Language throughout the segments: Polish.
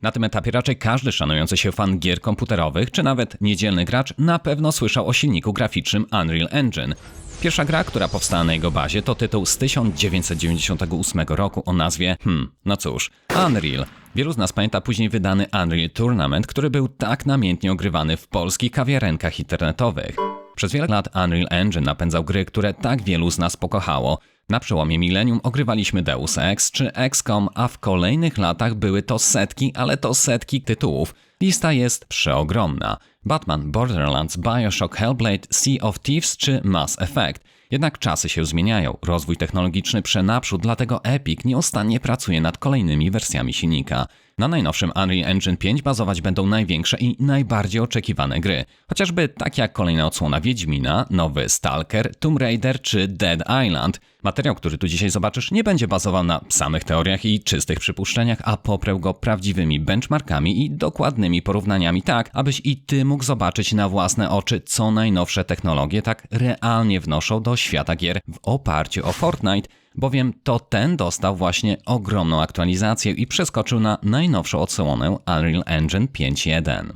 Na tym etapie raczej każdy szanujący się fan gier komputerowych, czy nawet niedzielny gracz na pewno słyszał o silniku graficznym Unreal Engine. Pierwsza gra, która powstała na jego bazie, to tytuł z 1998 roku o nazwie, no cóż, Unreal. Wielu z nas pamięta później wydany Unreal Tournament, który był tak namiętnie ogrywany w polskich kawiarenkach internetowych. Przez wiele lat Unreal Engine napędzał gry, które tak wielu z nas pokochało. Na przełomie milenium ogrywaliśmy Deus Ex czy XCOM, a w kolejnych latach były to setki, ale to setki tytułów. Lista jest przeogromna. Batman, Borderlands, Bioshock, Hellblade, Sea of Thieves czy Mass Effect. Jednak czasy się zmieniają, rozwój technologiczny przy naprzód, dlatego Epic nieustannie pracuje nad kolejnymi wersjami silnika. Na najnowszym Unreal Engine 5 bazować będą największe i najbardziej oczekiwane gry. Chociażby tak jak kolejna odsłona Wiedźmina, nowy Stalker, Tomb Raider czy Dead Island. Materiał, który tu dzisiaj zobaczysz, nie będzie bazował na samych teoriach i czystych przypuszczeniach, a poprę go prawdziwymi benchmarkami i dokładnymi porównaniami tak, abyś i ty mógł zobaczyć na własne oczy, co najnowsze technologie tak realnie wnoszą do świata gier w oparciu o Fortnite, bowiem to ten dostał właśnie ogromną aktualizację i przeskoczył na najnowszą odsłonę Unreal Engine 5.1.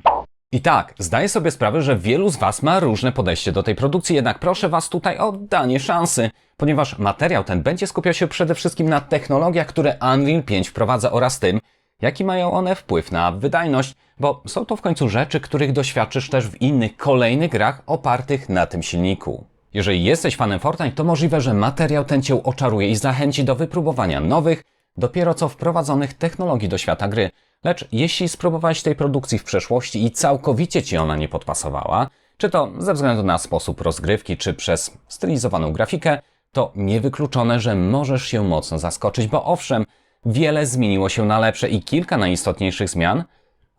I tak, zdaję sobie sprawę, że wielu z Was ma różne podejście do tej produkcji, jednak proszę Was tutaj o danie szansy, ponieważ materiał ten będzie skupiał się przede wszystkim na technologiach, które Unreal 5 wprowadza oraz tym, jaki mają one wpływ na wydajność, bo są to w końcu rzeczy, których doświadczysz też w innych kolejnych grach opartych na tym silniku. Jeżeli jesteś fanem Fortnite, to możliwe, że materiał ten Cię oczaruje i zachęci do wypróbowania nowych, dopiero co wprowadzonych technologii do świata gry. Lecz jeśli spróbowałeś tej produkcji w przeszłości i całkowicie Ci ona nie podpasowała, czy to ze względu na sposób rozgrywki, czy przez stylizowaną grafikę, to niewykluczone, że możesz się mocno zaskoczyć, bo owszem, wiele zmieniło się na lepsze i kilka najistotniejszych zmian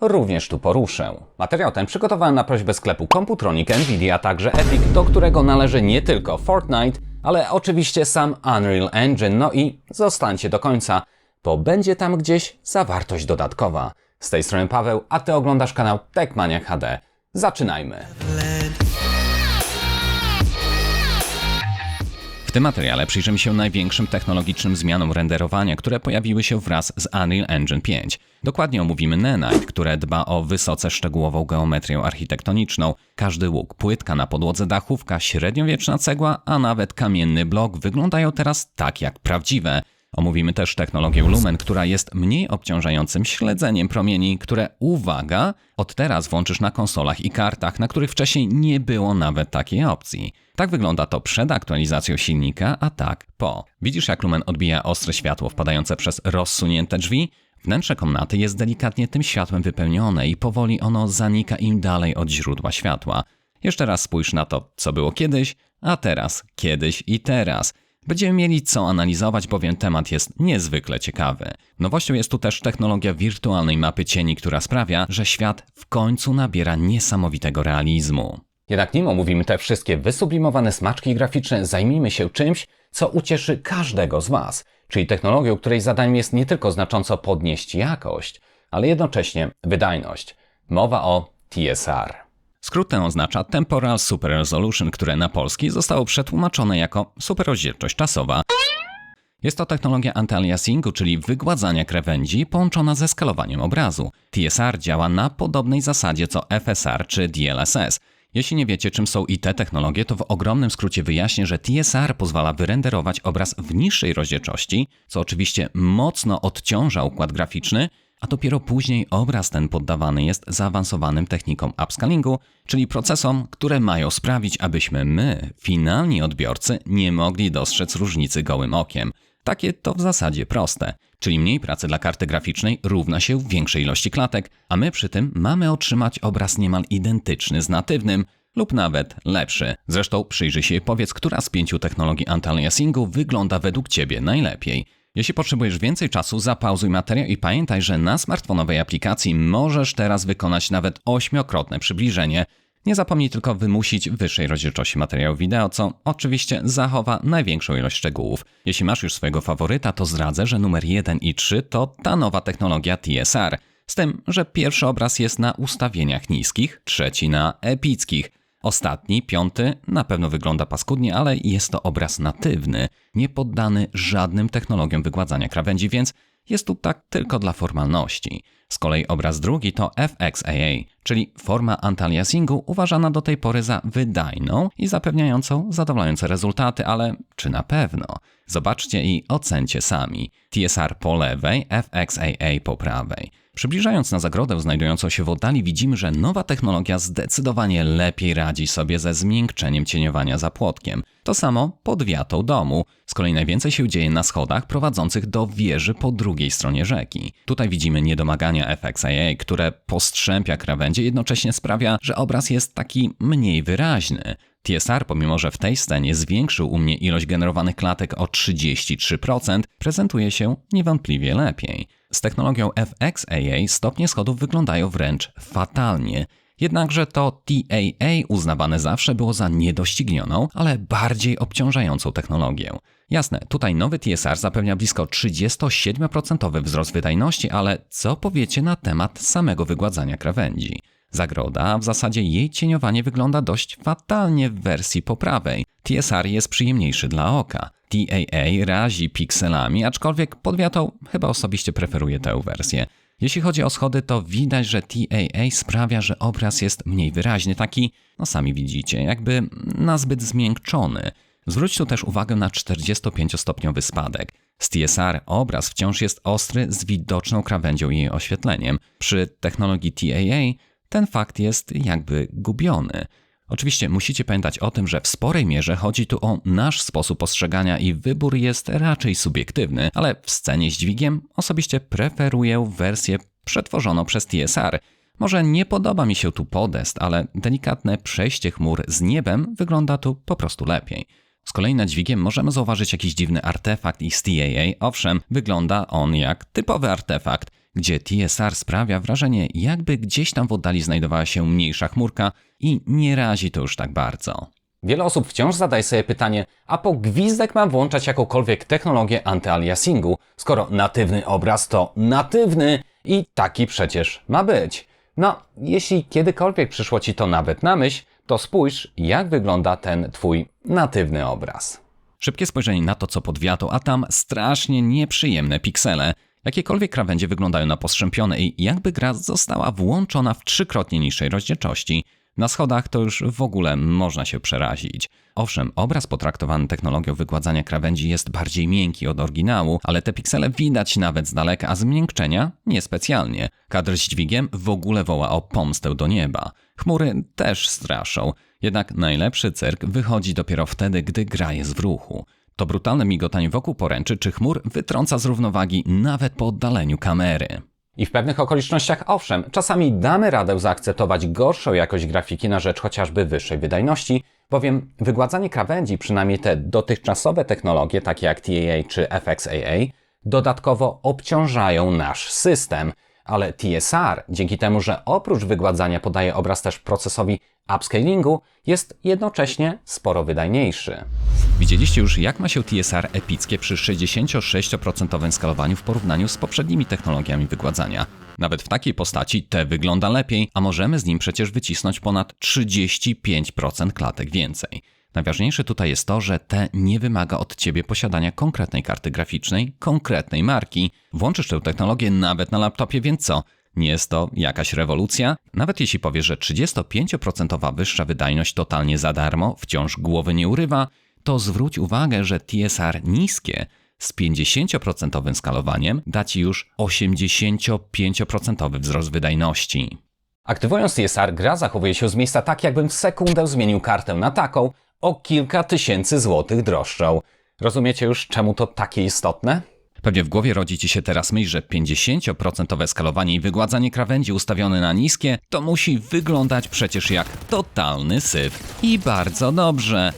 również tu poruszę. Materiał ten przygotowałem na prośbę sklepu Computronic, Nvidia, a także Epic, do którego należy nie tylko Fortnite, ale oczywiście sam Unreal Engine. No i zostańcie do końca, bo będzie tam gdzieś zawartość dodatkowa. Z tej strony Paweł, a Ty oglądasz kanał Techmaniak HD. Zaczynajmy! W tym materiale przyjrzymy się największym technologicznym zmianom renderowania, które pojawiły się wraz z Unreal Engine 5. Dokładnie omówimy Nanite, które dba o wysoce szczegółową geometrię architektoniczną. Każdy łuk, płytka na podłodze dachówka, średniowieczna cegła, a nawet kamienny blok wyglądają teraz tak jak prawdziwe. Omówimy też technologię Lumen, która jest mniej obciążającym śledzeniem promieni, które, uwaga, od teraz włączysz na konsolach i kartach, na których wcześniej nie było nawet takiej opcji. Tak wygląda to przed aktualizacją silnika, a tak po. Widzisz, jak Lumen odbija ostre światło wpadające przez rozsunięte drzwi? Wnętrze komnaty jest delikatnie tym światłem wypełnione i powoli ono zanika im dalej od źródła światła. Jeszcze raz spójrz na to, co było kiedyś, a teraz, kiedyś i teraz. Będziemy mieli co analizować, bowiem temat jest niezwykle ciekawy. Nowością jest tu też technologia wirtualnej mapy cieni, która sprawia, że świat w końcu nabiera niesamowitego realizmu. Jednak nim omówimy te wszystkie wysublimowane smaczki graficzne, zajmijmy się czymś, co ucieszy każdego z Was, czyli technologią, której zadaniem jest nie tylko znacząco podnieść jakość, ale jednocześnie wydajność. Mowa o TSR. Skrót ten oznacza Temporal Super Resolution, które na polski zostało przetłumaczone jako superrozdzielczość czasowa. Jest to technologia anti-aliasingu, czyli wygładzania krawędzi połączona ze skalowaniem obrazu. TSR działa na podobnej zasadzie co FSR czy DLSS. Jeśli nie wiecie, czym są i te technologie, to w ogromnym skrócie wyjaśnię, że TSR pozwala wyrenderować obraz w niższej rozdzielczości, co oczywiście mocno odciąża układ graficzny, a dopiero później obraz ten poddawany jest zaawansowanym technikom upscalingu, czyli procesom, które mają sprawić, abyśmy my, finalni odbiorcy, nie mogli dostrzec różnicy gołym okiem. Takie to w zasadzie proste, czyli mniej pracy dla karty graficznej równa się większej ilości klatek, a my przy tym mamy otrzymać obraz niemal identyczny z natywnym lub nawet lepszy. Zresztą przyjrzyj się i powiedz, która z 5 technologii anti-aliasingu wygląda według Ciebie najlepiej. Jeśli potrzebujesz więcej czasu, zapauzuj materiał i pamiętaj, że na smartfonowej aplikacji możesz teraz wykonać nawet 8-krotne przybliżenie. Nie zapomnij tylko wymusić wyższej rozdzielczości materiału wideo, co oczywiście zachowa największą ilość szczegółów. Jeśli masz już swojego faworyta, to zdradzę, że numer 1 i 3 to ta nowa technologia TSR. Z tym, że pierwszy obraz jest na ustawieniach niskich, trzeci na epickich. Ostatni, 5, na pewno wygląda paskudnie, ale jest to obraz natywny, nie poddany żadnym technologiom wygładzania krawędzi, więc jest tu tak tylko dla formalności. Z kolei obraz drugi to FXAA, czyli forma antyaliasingu uważana do tej pory za wydajną i zapewniającą zadowalające rezultaty, ale czy na pewno? Zobaczcie i ocencie sami. TSR po lewej, FXAA po prawej. Przybliżając na zagrodę znajdującą się w oddali widzimy, że nowa technologia zdecydowanie lepiej radzi sobie ze zmiękczeniem cieniowania za płotkiem. To samo pod wiatą domu. Z kolei najwięcej się dzieje na schodach prowadzących do wieży po drugiej stronie rzeki. Tutaj widzimy niedomagania FXAA, które postrzępia krawędzie, jednocześnie sprawia, że obraz jest taki mniej wyraźny. TSR, pomimo że w tej scenie zwiększył u mnie ilość generowanych klatek o 33%, prezentuje się niewątpliwie lepiej. Z technologią FXAA stopnie schodów wyglądają wręcz fatalnie. Jednakże to TAA uznawane zawsze było za niedoścignioną, ale bardziej obciążającą technologię. Jasne, tutaj nowy TSR zapewnia blisko 37% wzrost wydajności, ale co powiecie na temat samego wygładzania krawędzi? Zagroda, a w zasadzie jej cieniowanie wygląda dość fatalnie w wersji po prawej. TSR jest przyjemniejszy dla oka. TAA razi pikselami, aczkolwiek pod wiatą chyba osobiście preferuję tę wersję. Jeśli chodzi o schody, to widać, że TAA sprawia, że obraz jest mniej wyraźny, taki, no sami widzicie, jakby nazbyt zmiękczony. Zwróć tu też uwagę na 45-stopniowy spadek. Z TSR obraz wciąż jest ostry z widoczną krawędzią i jej oświetleniem. Przy technologii TAA ten fakt jest jakby gubiony. Oczywiście musicie pamiętać o tym, że w sporej mierze chodzi tu o nasz sposób postrzegania i wybór jest raczej subiektywny, ale w scenie z dźwigiem osobiście preferuję wersję przetworzoną przez TSR. Może nie podoba mi się tu podest, ale delikatne przejście chmur z niebem wygląda tu po prostu lepiej. Z kolei nad dźwigiem możemy zauważyć jakiś dziwny artefakt i z TAA, owszem, wygląda on jak typowy artefakt, gdzie TSR sprawia wrażenie, jakby gdzieś tam w oddali znajdowała się mniejsza chmurka i nie razi to już tak bardzo. Wiele osób wciąż zadaje sobie pytanie, a po gwizdek mam włączać jakąkolwiek technologię antyaliasingu, skoro natywny obraz to natywny i taki przecież ma być. No, jeśli kiedykolwiek przyszło Ci to nawet na myśl, to spójrz, jak wygląda ten Twój natywny obraz. Szybkie spojrzenie na to, co pod wiatą, a tam strasznie nieprzyjemne piksele. Jakiekolwiek krawędzie wyglądają na postrzępione i jakby gra została włączona w 3-krotnie niższej rozdzielczości. Na schodach to już w ogóle można się przerazić. Owszem, obraz potraktowany technologią wygładzania krawędzi jest bardziej miękki od oryginału, ale te piksele widać nawet z daleka, a zmiękczenia niespecjalnie. Kadr z dźwigiem w ogóle woła o pomstę do nieba. Chmury też straszą, jednak najlepszy cyrk wychodzi dopiero wtedy, gdy gra jest w ruchu. To brutalne migotanie wokół poręczy czy chmur wytrąca z równowagi nawet po oddaleniu kamery. I w pewnych okolicznościach owszem, czasami damy radę zaakceptować gorszą jakość grafiki na rzecz chociażby wyższej wydajności, bowiem wygładzanie krawędzi, przynajmniej te dotychczasowe technologie, takie jak TAA czy FXAA, dodatkowo obciążają nasz system. Ale TSR, dzięki temu, że oprócz wygładzania podaje obraz też procesowi upscalingu, jest jednocześnie sporo wydajniejszy. Widzieliście już, jak ma się TSR epickie przy 66% skalowaniu w porównaniu z poprzednimi technologiami wygładzania. Nawet w takiej postaci te wygląda lepiej, a możemy z nim przecież wycisnąć ponad 35% klatek więcej. Najważniejsze tutaj jest to, że te nie wymaga od Ciebie posiadania konkretnej karty graficznej, konkretnej marki. Włączysz tę technologię nawet na laptopie, więc co? Nie jest to jakaś rewolucja? Nawet jeśli powiesz, że 35% wyższa wydajność totalnie za darmo wciąż głowy nie urywa, to zwróć uwagę, że TSR niskie z 50% skalowaniem da Ci już 85% wzrost wydajności. Aktywując TSR, gra zachowuje się z miejsca tak, jakbym w sekundę zmienił kartę na taką o kilka tysięcy złotych droższą. Rozumiecie już, czemu to takie istotne? Pewnie w głowie rodzi Ci się teraz myśl, że 50% skalowanie i wygładzanie krawędzi ustawione na niskie to musi wyglądać przecież jak totalny syf. I bardzo dobrze.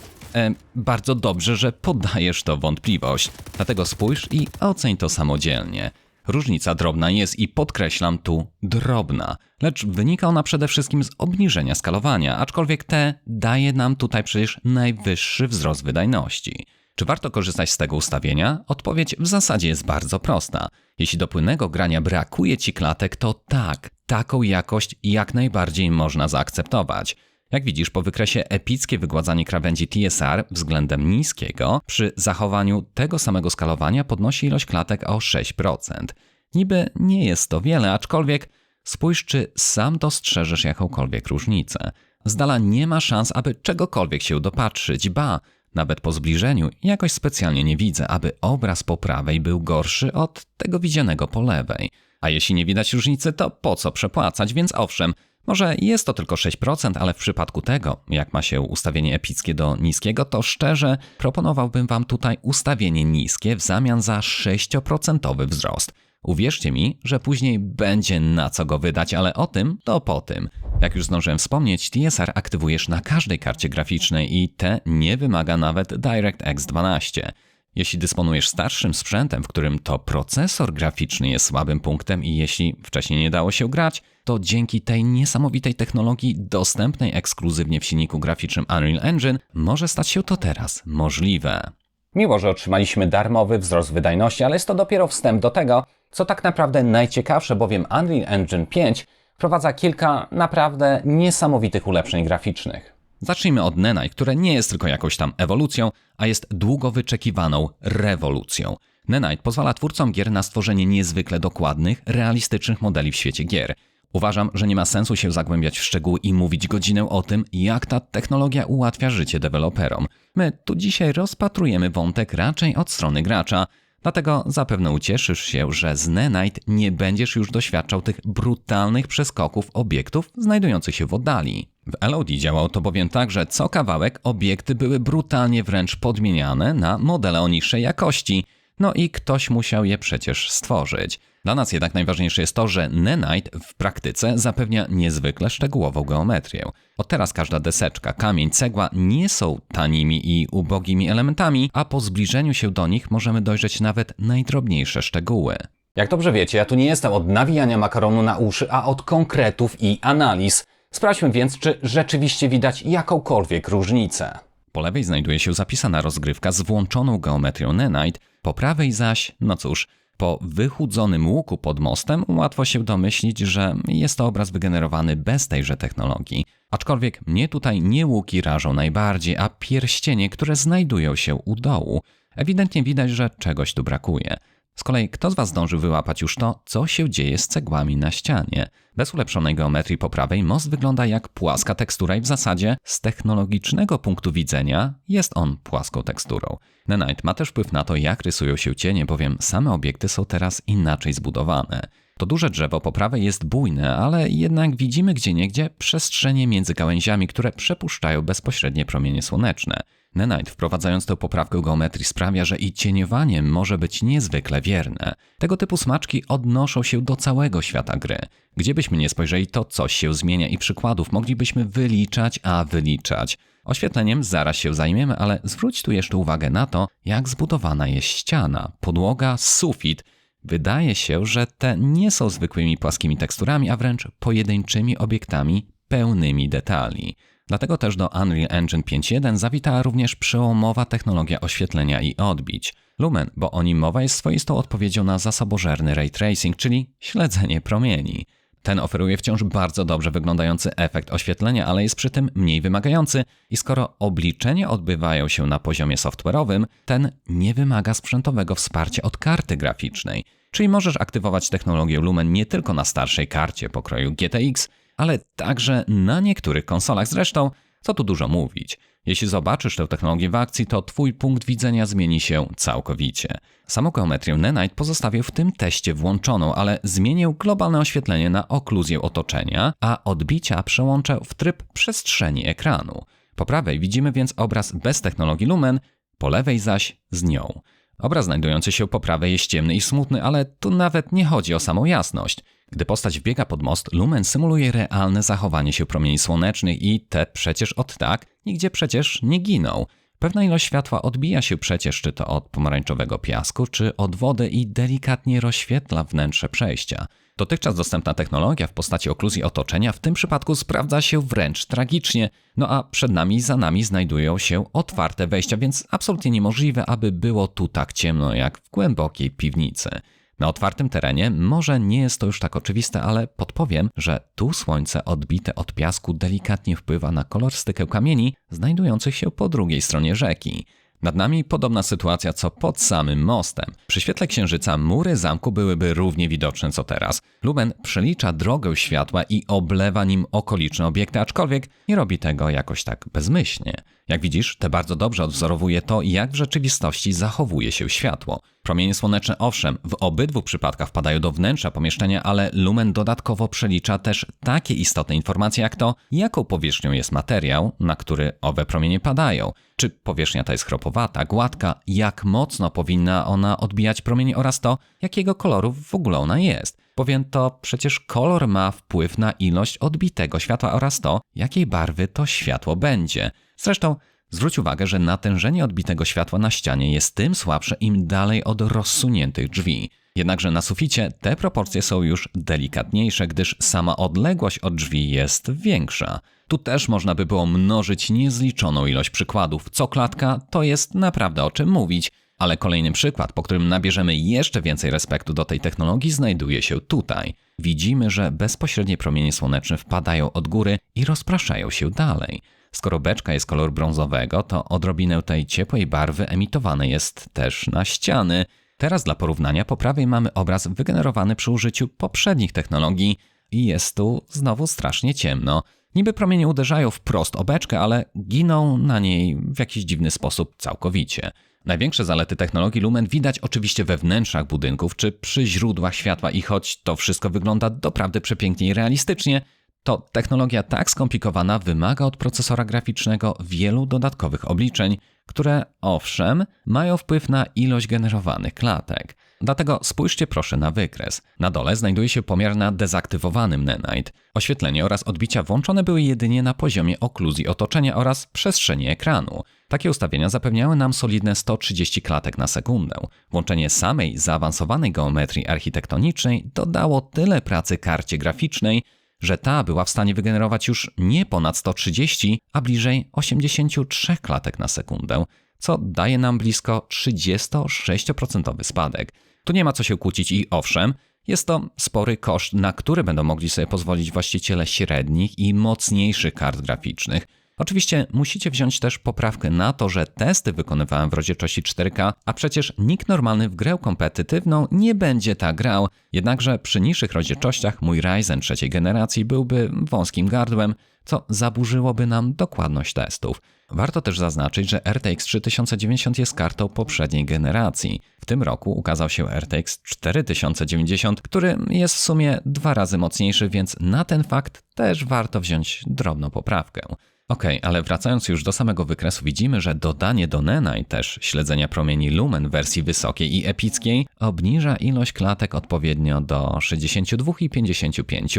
Bardzo dobrze, że podajesz to wątpliwość. Dlatego spójrz i oceń to samodzielnie. Różnica drobna jest i podkreślam tu drobna, lecz wynika ona przede wszystkim z obniżenia skalowania, aczkolwiek te daje nam tutaj przecież najwyższy wzrost wydajności. Czy warto korzystać z tego ustawienia? Odpowiedź w zasadzie jest bardzo prosta. Jeśli do płynnego grania brakuje Ci klatek, to tak, taką jakość jak najbardziej można zaakceptować. Jak widzisz, po wykresie epickie wygładzanie krawędzi TSR względem niskiego przy zachowaniu tego samego skalowania podnosi ilość klatek o 6%. Niby nie jest to wiele, aczkolwiek spójrz, czy sam dostrzeżesz jakąkolwiek różnicę. Z dala nie ma szans, aby czegokolwiek się dopatrzyć, ba, nawet po zbliżeniu jakoś specjalnie nie widzę, aby obraz po prawej był gorszy od tego widzianego po lewej. A jeśli nie widać różnicy, to po co przepłacać, więc owszem, może jest to tylko 6%, ale w przypadku tego, jak ma się ustawienie epickie do niskiego, to szczerze proponowałbym Wam tutaj ustawienie niskie w zamian za 6% wzrost. Uwierzcie mi, że później będzie na co go wydać, ale o tym to po tym. Jak już zdążyłem wspomnieć, TSR aktywujesz na każdej karcie graficznej i te nie wymaga nawet DirectX 12. Jeśli dysponujesz starszym sprzętem, w którym to procesor graficzny jest słabym punktem i jeśli wcześniej nie dało się grać, to dzięki tej niesamowitej technologii dostępnej ekskluzywnie w silniku graficznym Unreal Engine może stać się to teraz możliwe. Miło, że otrzymaliśmy darmowy wzrost wydajności, ale jest to dopiero wstęp do tego, co tak naprawdę najciekawsze, bowiem Unreal Engine 5 wprowadza kilka naprawdę niesamowitych ulepszeń graficznych. Zacznijmy od Nanite, które nie jest tylko jakąś tam ewolucją, a jest długo wyczekiwaną rewolucją. Nanite pozwala twórcom gier na stworzenie niezwykle dokładnych, realistycznych modeli w świecie gier. Uważam, że nie ma sensu się zagłębiać w szczegóły i mówić godzinę o tym, jak ta technologia ułatwia życie deweloperom. My tu dzisiaj rozpatrujemy wątek raczej od strony gracza. Dlatego zapewne ucieszysz się, że z Nanite nie będziesz już doświadczał tych brutalnych przeskoków obiektów znajdujących się w oddali. W LOD działało to bowiem tak, że co kawałek obiekty były brutalnie wręcz podmieniane na modele o niższej jakości. No i ktoś musiał je przecież stworzyć. Dla nas jednak najważniejsze jest to, że Nanite w praktyce zapewnia niezwykle szczegółową geometrię. Od teraz każda deseczka, kamień, cegła nie są tanimi i ubogimi elementami, a po zbliżeniu się do nich możemy dojrzeć nawet najdrobniejsze szczegóły. Jak dobrze wiecie, ja tu nie jestem od nawijania makaronu na uszy, a od konkretów i analiz. Sprawdźmy więc, czy rzeczywiście widać jakąkolwiek różnicę. Po lewej znajduje się zapisana rozgrywka z włączoną geometrią Nanite, po prawej zaś, no cóż, po wychudzonym łuku pod mostem łatwo się domyślić, że jest to obraz wygenerowany bez tejże technologii. Aczkolwiek mnie tutaj nie łuki rażą najbardziej, a pierścienie, które znajdują się u dołu. Ewidentnie widać, że czegoś tu brakuje. Z kolei kto z Was zdążył wyłapać już to, co się dzieje z cegłami na ścianie? Bez ulepszonej geometrii po prawej most wygląda jak płaska tekstura i w zasadzie z technologicznego punktu widzenia jest on płaską teksturą. Nanite ma też wpływ na to, jak rysują się cienie, bowiem same obiekty są teraz inaczej zbudowane. To duże drzewo po prawej jest bujne, ale jednak widzimy gdzieniegdzie przestrzenie między gałęziami, które przepuszczają bezpośrednie promienie słoneczne. Nanite, wprowadzając tę poprawkę geometrii, sprawia, że i cieniowanie może być niezwykle wierne. Tego typu smaczki odnoszą się do całego świata gry. Gdzie byśmy nie spojrzeli, to coś się zmienia i przykładów moglibyśmy wyliczać, a wyliczać. Oświetleniem zaraz się zajmiemy, ale zwróć tu jeszcze uwagę na to, jak zbudowana jest ściana, podłoga, sufit. Wydaje się, że te nie są zwykłymi płaskimi teksturami, a wręcz pojedynczymi obiektami pełnymi detali. Dlatego też do Unreal Engine 5.1 zawitała również przełomowa technologia oświetlenia i odbić. Lumen, bo o nim mowa, jest swoistą odpowiedzią na zasobożerny ray tracing, czyli śledzenie promieni. Ten oferuje wciąż bardzo dobrze wyglądający efekt oświetlenia, ale jest przy tym mniej wymagający i skoro obliczenia odbywają się na poziomie software'owym, ten nie wymaga sprzętowego wsparcia od karty graficznej. Czyli możesz aktywować technologię Lumen nie tylko na starszej karcie pokroju GTX, ale także na niektórych konsolach. Zresztą, co tu dużo mówić. Jeśli zobaczysz tę technologię w akcji, to Twój punkt widzenia zmieni się całkowicie. Samą geometrię Nanite pozostawię w tym teście włączoną, ale zmienię globalne oświetlenie na okluzję otoczenia, a odbicia przełączę w tryb przestrzeni ekranu. Po prawej widzimy więc obraz bez technologii Lumen, po lewej zaś z nią. Obraz znajdujący się po prawej jest ciemny i smutny, ale tu nawet nie chodzi o samą jasność. Gdy postać wbiega pod most, Lumen symuluje realne zachowanie się promieni słonecznych i te przecież od tak nigdzie przecież nie giną. Pewna ilość światła odbija się przecież czy to od pomarańczowego piasku, czy od wody i delikatnie rozświetla wnętrze przejścia. Dotychczas dostępna technologia w postaci okluzji otoczenia w tym przypadku sprawdza się wręcz tragicznie, no a przed nami i za nami znajdują się otwarte wejścia, więc absolutnie niemożliwe, aby było tu tak ciemno jak w głębokiej piwnicy. Na otwartym terenie może nie jest to już tak oczywiste, ale podpowiem, że tu słońce odbite od piasku delikatnie wpływa na kolorystykę kamieni znajdujących się po drugiej stronie rzeki. Nad nami podobna sytuacja co pod samym mostem. Przy świetle księżyca mury zamku byłyby równie widoczne co teraz. Lumen przelicza drogę światła i oblewa nim okoliczne obiekty, aczkolwiek nie robi tego jakoś tak bezmyślnie. Jak widzisz, to bardzo dobrze odwzorowuje to, jak w rzeczywistości zachowuje się światło. Promienie słoneczne owszem, w obydwu przypadkach wpadają do wnętrza pomieszczenia, ale lumen dodatkowo przelicza też takie istotne informacje jak to, jaką powierzchnią jest materiał, na który owe promienie padają. Czy powierzchnia ta jest chropowata, gładka, jak mocno powinna ona odbijać promienie oraz to, jakiego koloru w ogóle ona jest. Bowiem to przecież kolor ma wpływ na ilość odbitego światła oraz to, jakiej barwy to światło będzie. Zresztą zwróć uwagę, że natężenie odbitego światła na ścianie jest tym słabsze im dalej od rozsuniętych drzwi. Jednakże na suficie te proporcje są już delikatniejsze, gdyż sama odległość od drzwi jest większa. Tu też można by było mnożyć niezliczoną ilość przykładów. Co klatka, to jest naprawdę o czym mówić. Ale kolejny przykład, po którym nabierzemy jeszcze więcej respektu do tej technologii, znajduje się tutaj. Widzimy, że bezpośrednie promienie słoneczne wpadają od góry i rozpraszają się dalej. Skoro beczka jest koloru brązowego, to odrobinę tej ciepłej barwy emitowane jest też na ściany. Teraz dla porównania po prawej mamy obraz wygenerowany przy użyciu poprzednich technologii i jest tu znowu strasznie ciemno. Niby promienie uderzają wprost o beczkę, ale giną na niej w jakiś dziwny sposób całkowicie. Największe zalety technologii Lumen widać oczywiście we wnętrzach budynków czy przy źródłach światła i choć to wszystko wygląda doprawdy przepięknie i realistycznie, to technologia tak skomplikowana wymaga od procesora graficznego wielu dodatkowych obliczeń, które owszem mają wpływ na ilość generowanych klatek. Dlatego spójrzcie proszę na wykres. Na dole znajduje się pomiar na dezaktywowanym Nanite. Oświetlenie oraz odbicia włączone były jedynie na poziomie okluzji otoczenia oraz przestrzeni ekranu. Takie ustawienia zapewniały nam solidne 130 klatek na sekundę. Włączenie samej zaawansowanej geometrii architektonicznej dodało tyle pracy karcie graficznej, że ta była w stanie wygenerować już nie ponad 130, a bliżej 83 klatek na sekundę, co daje nam blisko 36% spadek. Tu nie ma co się kłócić i owszem, jest to spory koszt, na który będą mogli sobie pozwolić właściciele średnich i mocniejszych kart graficznych. Oczywiście musicie wziąć też poprawkę na to, że testy wykonywałem w rozdzielczości 4K, a przecież nikt normalny w grę kompetytywną nie będzie tak grał, jednakże przy niższych rozdzielczościach mój Ryzen trzeciej generacji byłby wąskim gardłem, co zaburzyłoby nam dokładność testów. Warto też zaznaczyć, że RTX 3090 jest kartą poprzedniej generacji. W tym roku ukazał się RTX 4090, który jest w sumie 2 razy mocniejszy, więc na ten fakt też warto wziąć drobną poprawkę. Okej, ale wracając już do samego wykresu, widzimy, że dodanie do Nanite też śledzenia promieni Lumen w wersji wysokiej i epickiej obniża ilość klatek odpowiednio do 62 i 55.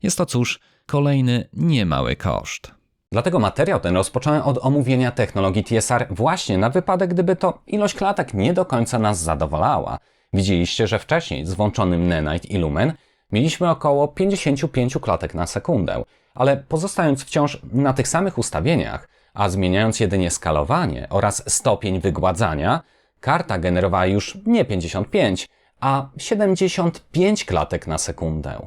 Jest to cóż, kolejny niemały koszt. Dlatego materiał ten rozpocząłem od omówienia technologii TSR właśnie na wypadek, gdyby to ilość klatek nie do końca nas zadowalała. Widzieliście, że wcześniej z włączonym Nanite i Lumen mieliśmy około 55 klatek na sekundę, ale pozostając wciąż na tych samych ustawieniach, a zmieniając jedynie skalowanie oraz stopień wygładzania, karta generowała już nie 55, a 75 klatek na sekundę.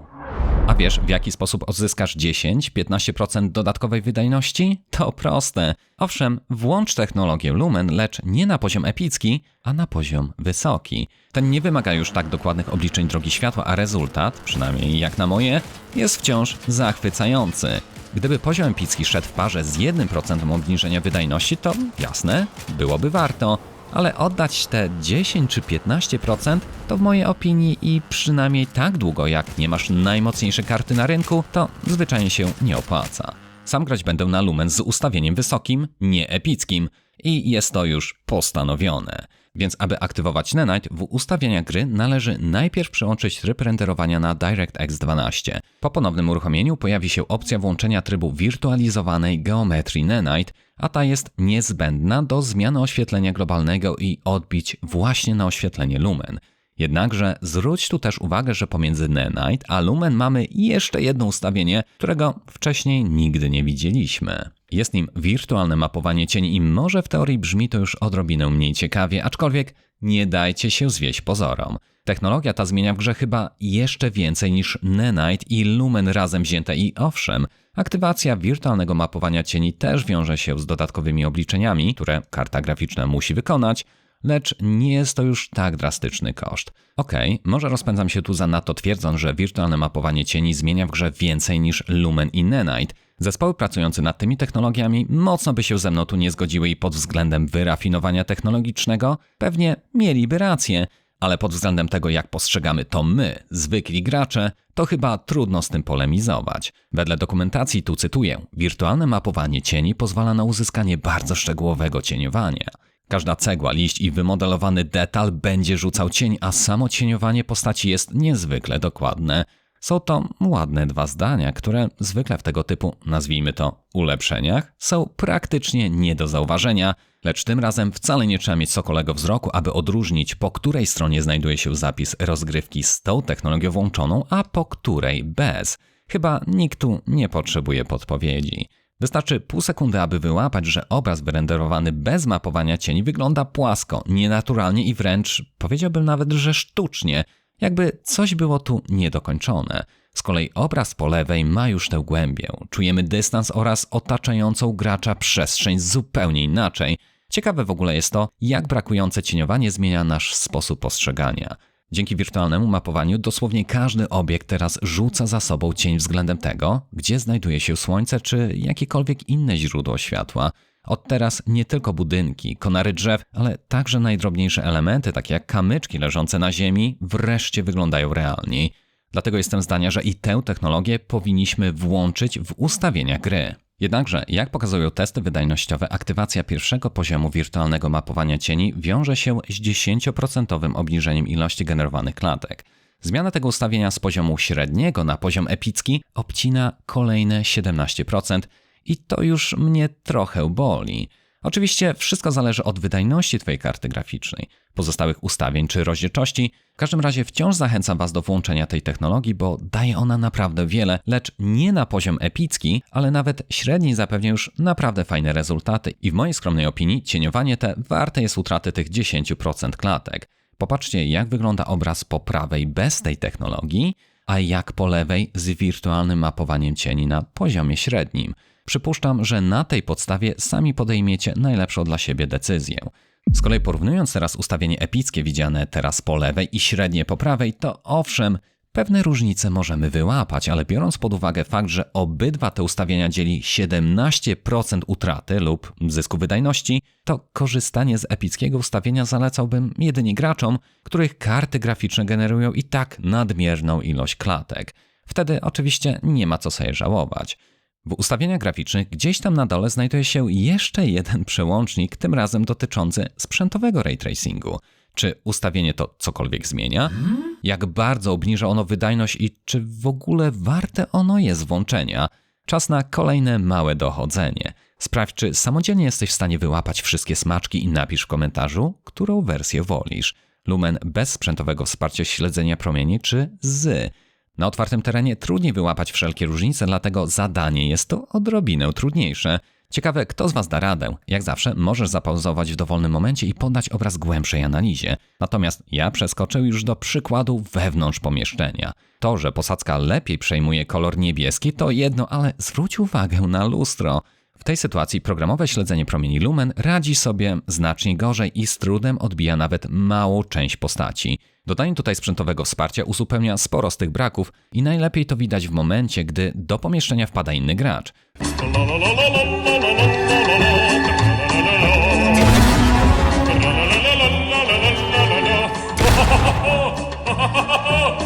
A wiesz, w jaki sposób odzyskasz 10-15% dodatkowej wydajności? To proste. Owszem, włącz technologię Lumen, lecz nie na poziom epicki, a na poziom wysoki. Ten nie wymaga już tak dokładnych obliczeń drogi światła, a rezultat, przynajmniej jak na moje, jest wciąż zachwycający. Gdyby poziom epicki szedł w parze z 1% obniżenia wydajności, to jasne, byłoby warto. Ale oddać te 10 czy 15% to w mojej opinii i przynajmniej tak długo jak nie masz najmocniejszej karty na rynku, to zwyczajnie się nie opłaca. Sam grać będę na Lumen z ustawieniem wysokim, nie epickim i jest to już postanowione. Więc aby aktywować Nanite, w ustawieniach gry należy najpierw przełączyć tryb renderowania na DirectX 12. Po ponownym uruchomieniu pojawi się opcja włączenia trybu wirtualizowanej geometrii Nanite, a ta jest niezbędna do zmiany oświetlenia globalnego i odbić właśnie na oświetlenie Lumen. Jednakże zwróć tu też uwagę, że pomiędzy Nanite a Lumen mamy jeszcze jedno ustawienie, którego wcześniej nigdy nie widzieliśmy. Jest nim wirtualne mapowanie cieni i może w teorii brzmi to już odrobinę mniej ciekawie, aczkolwiek Nie dajcie się zwieść pozorom. Technologia ta zmienia w grze chyba jeszcze więcej niż Nanite i Lumen razem wzięte i owszem, aktywacja wirtualnego mapowania cieni też wiąże się z dodatkowymi obliczeniami, które karta graficzna musi wykonać, lecz nie jest to już tak drastyczny koszt. Okej, może rozpędzam się tu zanadto twierdząc, że wirtualne mapowanie cieni zmienia w grze więcej niż Lumen i Nanite. Zespoły pracujące nad tymi technologiami mocno by się ze mną tu nie zgodziły i pod względem wyrafinowania technologicznego pewnie mieliby rację, ale pod względem tego, jak postrzegamy to my, zwykli gracze, to chyba trudno z tym polemizować. Wedle dokumentacji, tu cytuję, wirtualne mapowanie cieni pozwala na uzyskanie bardzo szczegółowego cieniowania. Każda cegła, liść i wymodelowany detal będzie rzucał cień, a samo cieniowanie postaci jest niezwykle dokładne. Są to ładne 2 zdania, które zwykle w tego typu, nazwijmy to, ulepszeniach są praktycznie nie do zauważenia, lecz tym razem wcale nie trzeba mieć sokolego wzroku, aby odróżnić, po której stronie znajduje się zapis rozgrywki z tą technologią włączoną, a po której bez. Chyba nikt tu nie potrzebuje podpowiedzi. Wystarczy pół sekundy, aby wyłapać, że obraz wyrenderowany bez mapowania cieni wygląda płasko, nienaturalnie i wręcz, powiedziałbym nawet, że sztucznie, jakby coś było tu niedokończone. Z kolei obraz po lewej ma już tę głębię. Czujemy dystans oraz otaczającą gracza przestrzeń zupełnie inaczej. Ciekawe w ogóle jest to, jak brakujące cieniowanie zmienia nasz sposób postrzegania. Dzięki wirtualnemu mapowaniu dosłownie każdy obiekt teraz rzuca za sobą cień względem tego, gdzie znajduje się słońce czy jakiekolwiek inne źródło światła. Od teraz nie tylko budynki, konary drzew, ale także najdrobniejsze elementy, takie jak kamyczki leżące na ziemi, wreszcie wyglądają realniej. Dlatego jestem zdania, że i tę technologię powinniśmy włączyć w ustawienia gry. Jednakże, jak pokazują testy wydajnościowe, aktywacja pierwszego poziomu wirtualnego mapowania cieni wiąże się z 10% obniżeniem ilości generowanych klatek. Zmiana tego ustawienia z poziomu średniego na poziom epicki obcina kolejne 17%, i to już mnie trochę boli. Oczywiście wszystko zależy od wydajności Twojej karty graficznej, pozostałych ustawień czy rozdzielczości. W każdym razie wciąż zachęcam Was do włączenia tej technologii, bo daje ona naprawdę wiele, lecz nie na poziom epicki, ale nawet średni zapewnia już naprawdę fajne rezultaty i w mojej skromnej opinii cieniowanie te warte jest utraty tych 10% klatek. Popatrzcie, jak wygląda obraz po prawej bez tej technologii, a jak po lewej z wirtualnym mapowaniem cieni na poziomie średnim. Przypuszczam, że na tej podstawie sami podejmiecie najlepszą dla siebie decyzję. Z kolei porównując teraz ustawienie epickie widziane teraz po lewej i średnie po prawej, to owszem, pewne różnice możemy wyłapać, ale biorąc pod uwagę fakt, że obydwa te ustawienia dzieli 17% utraty lub zysku wydajności, to korzystanie z epickiego ustawienia zalecałbym jedynie graczom, których karty graficzne generują i tak nadmierną ilość klatek. Wtedy oczywiście nie ma co sobie żałować. W ustawieniach graficznych gdzieś tam na dole znajduje się jeszcze jeden przełącznik, tym razem dotyczący sprzętowego ray tracingu. Czy ustawienie to cokolwiek zmienia? Jak bardzo obniża ono wydajność i czy w ogóle warte ono jest włączenia? Czas na kolejne małe dochodzenie. Sprawdź, czy samodzielnie jesteś w stanie wyłapać wszystkie smaczki i napisz w komentarzu, którą wersję wolisz. Lumen bez sprzętowego wsparcia śledzenia promieni czy z. Na otwartym terenie trudniej wyłapać wszelkie różnice, dlatego zadanie jest to odrobinę trudniejsze. Ciekawe, kto z Was da radę. Jak zawsze możesz zapauzować w dowolnym momencie i poddać obraz głębszej analizie. Natomiast ja przeskoczę już do przykładu wewnątrz pomieszczenia. To, że posadzka lepiej przejmuje kolor niebieski to jedno, ale zwróć uwagę na lustro. W tej sytuacji programowe śledzenie promieni Lumen radzi sobie znacznie gorzej i z trudem odbija nawet małą część postaci. Dodanie tutaj sprzętowego wsparcia uzupełnia sporo z tych braków i najlepiej to widać w momencie, gdy do pomieszczenia wpada inny gracz.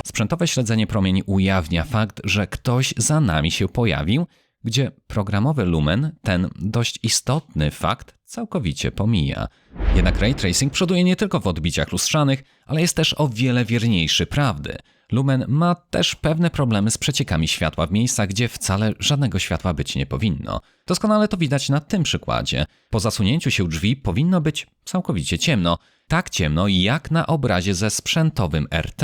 Sprzętowe śledzenie promieni ujawnia fakt, że ktoś za nami się pojawił, gdzie programowy Lumen ten dość istotny fakt całkowicie pomija. Jednak ray tracing przoduje nie tylko w odbiciach lustrzanych, ale jest też o wiele wierniejszy prawdy. Lumen ma też pewne problemy z przeciekami światła w miejscach, gdzie wcale żadnego światła być nie powinno. Doskonale to widać na tym przykładzie. Po zasunięciu się drzwi powinno być całkowicie ciemno. Tak ciemno jak na obrazie ze sprzętowym RT.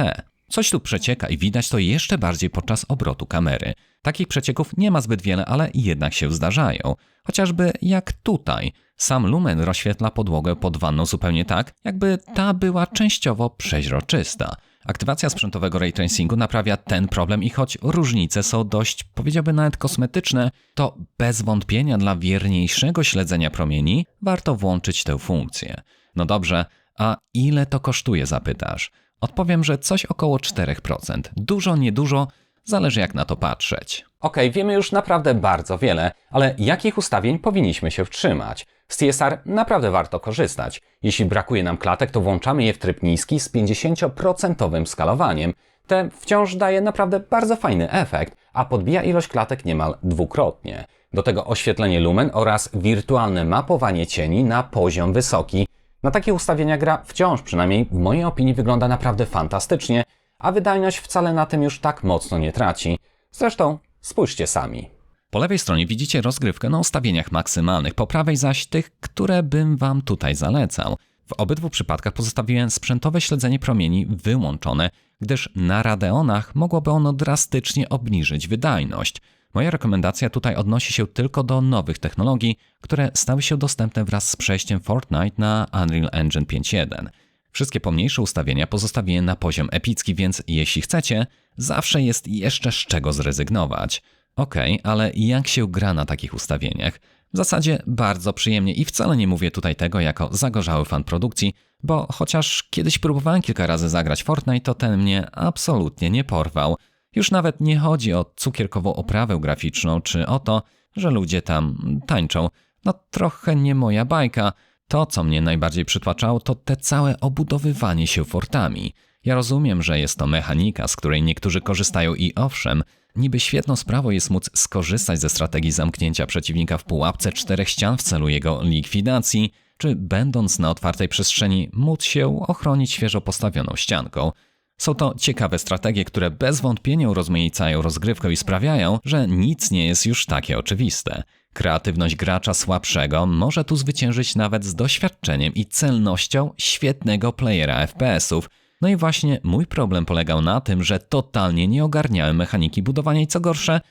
Coś tu przecieka i widać to jeszcze bardziej podczas obrotu kamery. Takich przecieków nie ma zbyt wiele, ale jednak się zdarzają. Chociażby jak tutaj. Sam lumen rozświetla podłogę pod wanną zupełnie tak, jakby ta była częściowo przeźroczysta. Aktywacja sprzętowego ray tracingu naprawia ten problem i choć różnice są dość, powiedziałbym nawet kosmetyczne, to bez wątpienia dla wierniejszego śledzenia promieni warto włączyć tę funkcję. No dobrze, a ile to kosztuje, zapytasz? Odpowiem, że coś około 4%. Dużo, niedużo, zależy jak na to patrzeć. Okej, wiemy już naprawdę bardzo wiele, ale jakich ustawień powinniśmy się wtrzymać? Z TSR naprawdę warto korzystać. Jeśli brakuje nam klatek, to włączamy je w tryb niski z 50% skalowaniem. Te wciąż daje naprawdę bardzo fajny efekt, a podbija ilość klatek niemal dwukrotnie. Do tego oświetlenie lumen oraz wirtualne mapowanie cieni na poziom wysoki. Na takie ustawienia gra wciąż, przynajmniej w mojej opinii, wygląda naprawdę fantastycznie, a wydajność wcale na tym już tak mocno nie traci. Zresztą spójrzcie sami. Po lewej stronie widzicie rozgrywkę na ustawieniach maksymalnych, po prawej zaś tych, które bym Wam tutaj zalecał. W obydwu przypadkach pozostawiłem sprzętowe śledzenie promieni wyłączone, gdyż na Radeonach mogłoby ono drastycznie obniżyć wydajność. Moja rekomendacja tutaj odnosi się tylko do nowych technologii, które stały się dostępne wraz z przejściem Fortnite na Unreal Engine 5.1. Wszystkie pomniejsze ustawienia pozostawiłem na poziom epicki, więc jeśli chcecie, zawsze jest jeszcze z czego zrezygnować. Okej, ale jak się gra na takich ustawieniach? W zasadzie bardzo przyjemnie i wcale nie mówię tutaj tego jako zagorzały fan produkcji, bo chociaż kiedyś próbowałem kilka razy zagrać Fortnite, to ten mnie absolutnie nie porwał. Już nawet nie chodzi o cukierkową oprawę graficzną, czy o to, że ludzie tam tańczą. No trochę nie moja bajka. To, co mnie najbardziej przytłaczało, to te całe obudowywanie się fortami. Ja rozumiem, że jest to mechanika, z której niektórzy korzystają i owszem, niby świetną sprawą jest móc skorzystać ze strategii zamknięcia przeciwnika w pułapce 4 ścian w celu jego likwidacji, czy będąc na otwartej przestrzeni móc się ochronić świeżo postawioną ścianką. Są to ciekawe strategie, które bez wątpienia urozmaicają rozgrywkę i sprawiają, że nic nie jest już takie oczywiste. Kreatywność gracza słabszego może tu zwyciężyć nawet z doświadczeniem i celnością świetnego playera FPS-ów. No i właśnie mój problem polegał na tym, że totalnie nie ogarniałem mechaniki budowania i co gorsze,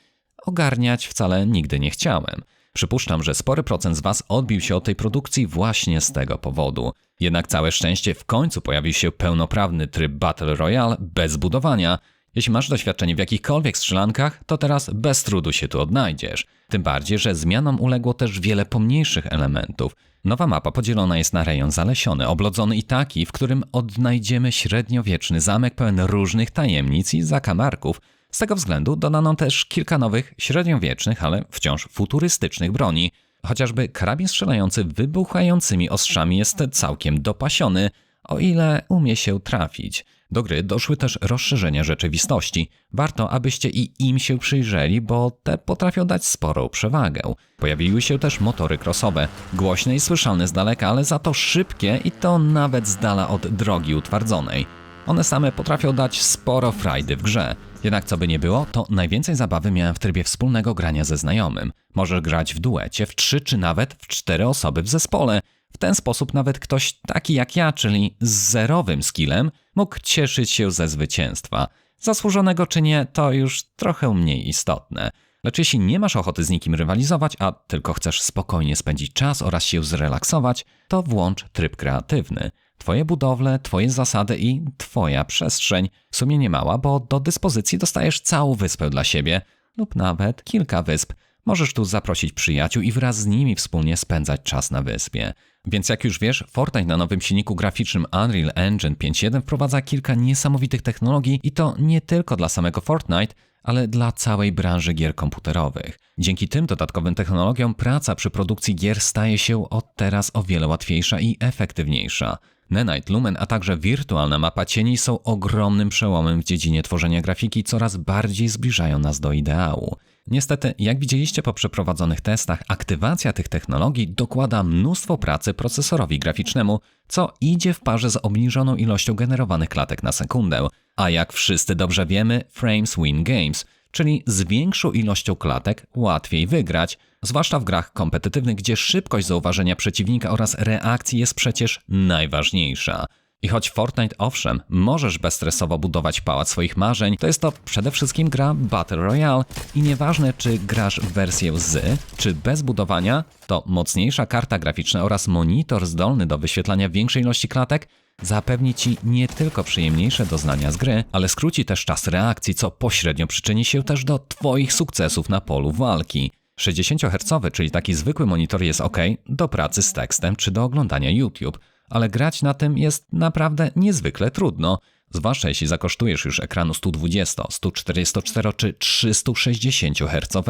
ogarniać wcale nigdy nie chciałem. Przypuszczam, że spory procent z Was odbił się od tej produkcji właśnie z tego powodu. Jednak całe szczęście w końcu pojawił się pełnoprawny tryb Battle Royale bez budowania. Jeśli masz doświadczenie w jakichkolwiek strzelankach, to teraz bez trudu się tu odnajdziesz. Tym bardziej, że zmianom uległo też wiele pomniejszych elementów. Nowa mapa podzielona jest na rejon zalesiony, oblodzony i taki, w którym odnajdziemy średniowieczny zamek pełen różnych tajemnic i zakamarków. Z tego względu dodano też kilka nowych, średniowiecznych, ale wciąż futurystycznych broni. Chociażby karabin strzelający wybuchającymi ostrzami jest całkiem dopasiony, o ile umie się trafić. Do gry doszły też rozszerzenia rzeczywistości. Warto, abyście i im się przyjrzeli, bo te potrafią dać sporą przewagę. Pojawiły się też motory crossowe, głośne i słyszalne z daleka, ale za to szybkie i to nawet z dala od drogi utwardzonej. One same potrafią dać sporo frajdy w grze. Jednak co by nie było, to najwięcej zabawy miałem w trybie wspólnego grania ze znajomym. Możesz grać w duecie, w 3 czy nawet w 4 osoby w zespole. W ten sposób nawet ktoś taki jak ja, czyli z zerowym skillem, mógł cieszyć się ze zwycięstwa. Zasłużonego czy nie, to już trochę mniej istotne. Lecz jeśli nie masz ochoty z nikim rywalizować, a tylko chcesz spokojnie spędzić czas oraz się zrelaksować, to włącz tryb kreatywny. Twoje budowle, twoje zasady i twoja przestrzeń. W sumie nie mała, bo do dyspozycji dostajesz całą wyspę dla siebie lub nawet kilka wysp. Możesz tu zaprosić przyjaciół i wraz z nimi wspólnie spędzać czas na wyspie. Więc jak już wiesz, Fortnite na nowym silniku graficznym Unreal Engine 5.1 wprowadza kilka niesamowitych technologii i to nie tylko dla samego Fortnite, ale dla całej branży gier komputerowych. Dzięki tym dodatkowym technologiom praca przy produkcji gier staje się od teraz o wiele łatwiejsza i efektywniejsza. Nanite, Lumen, a także wirtualna mapa cieni są ogromnym przełomem w dziedzinie tworzenia grafiki, coraz bardziej zbliżają nas do ideału. Niestety, jak widzieliście po przeprowadzonych testach, aktywacja tych technologii dokłada mnóstwo pracy procesorowi graficznemu, co idzie w parze z obniżoną ilością generowanych klatek na sekundę. A jak wszyscy dobrze wiemy, frames win games, czyli z większą ilością klatek łatwiej wygrać, zwłaszcza w grach kompetytywnych, gdzie szybkość zauważenia przeciwnika oraz reakcji jest przecież najważniejsza. I choć Fortnite owszem, możesz bezstresowo budować pałac swoich marzeń, to jest to przede wszystkim gra Battle Royale i nieważne czy grasz w wersję z, czy bez budowania, to mocniejsza karta graficzna oraz monitor zdolny do wyświetlania większej ilości klatek zapewni Ci nie tylko przyjemniejsze doznania z gry, ale skróci też czas reakcji, co pośrednio przyczyni się też do Twoich sukcesów na polu walki. 60Hz, czyli taki zwykły monitor jest ok do pracy z tekstem czy do oglądania YouTube, ale grać na tym jest naprawdę niezwykle trudno, zwłaszcza jeśli zakosztujesz już ekranu 120, 144 czy 360 Hz.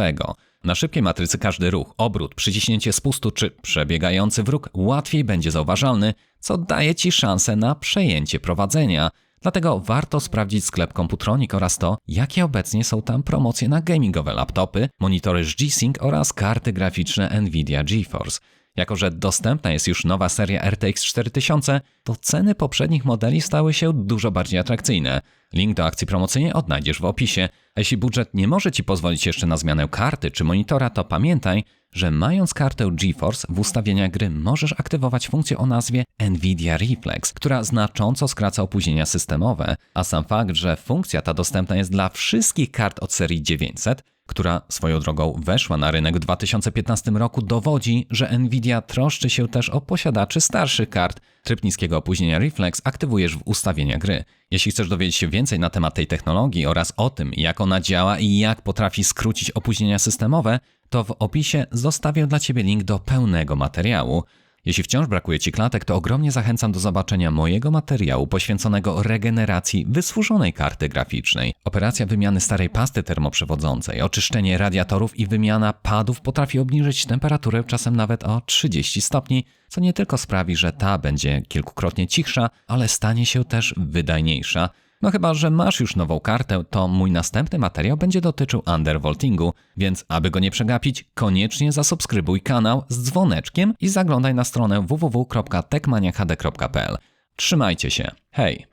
Na szybkiej matrycy każdy ruch, obrót, przyciśnięcie spustu czy przebiegający wróg łatwiej będzie zauważalny, co daje Ci szansę na przejęcie prowadzenia. Dlatego warto sprawdzić sklep Computronic oraz to, jakie obecnie są tam promocje na gamingowe laptopy, monitory z G-Sync oraz karty graficzne Nvidia GeForce. Jako że dostępna jest już nowa seria RTX 4000, to ceny poprzednich modeli stały się dużo bardziej atrakcyjne. Link do akcji promocyjnej odnajdziesz w opisie. A jeśli budżet nie może Ci pozwolić jeszcze na zmianę karty czy monitora, to pamiętaj, że mając kartę GeForce w ustawieniach gry możesz aktywować funkcję o nazwie Nvidia Reflex, która znacząco skraca opóźnienia systemowe, a sam fakt, że funkcja ta dostępna jest dla wszystkich kart od serii 900, która swoją drogą weszła na rynek w 2015 roku, dowodzi, że Nvidia troszczy się też o posiadaczy starszych kart. Tryb niskiego opóźnienia Reflex aktywujesz w ustawieniach gry. Jeśli chcesz dowiedzieć się więcej na temat tej technologii oraz o tym, jak ona działa i jak potrafi skrócić opóźnienia systemowe, to w opisie zostawię dla Ciebie link do pełnego materiału. Jeśli wciąż brakuje Ci klatek, to ogromnie zachęcam do zobaczenia mojego materiału poświęconego regeneracji wysłużonej karty graficznej. Operacja wymiany starej pasty termoprzewodzącej, oczyszczenie radiatorów i wymiana padów potrafi obniżyć temperaturę czasem nawet o 30 stopni, co nie tylko sprawi, że ta będzie kilkukrotnie cichsza, ale stanie się też wydajniejsza. No chyba, że masz już nową kartę, to mój następny materiał będzie dotyczył undervoltingu, więc aby go nie przegapić, koniecznie zasubskrybuj kanał z dzwoneczkiem i zaglądaj na stronę www.techmaniachd.pl. Trzymajcie się. Hej!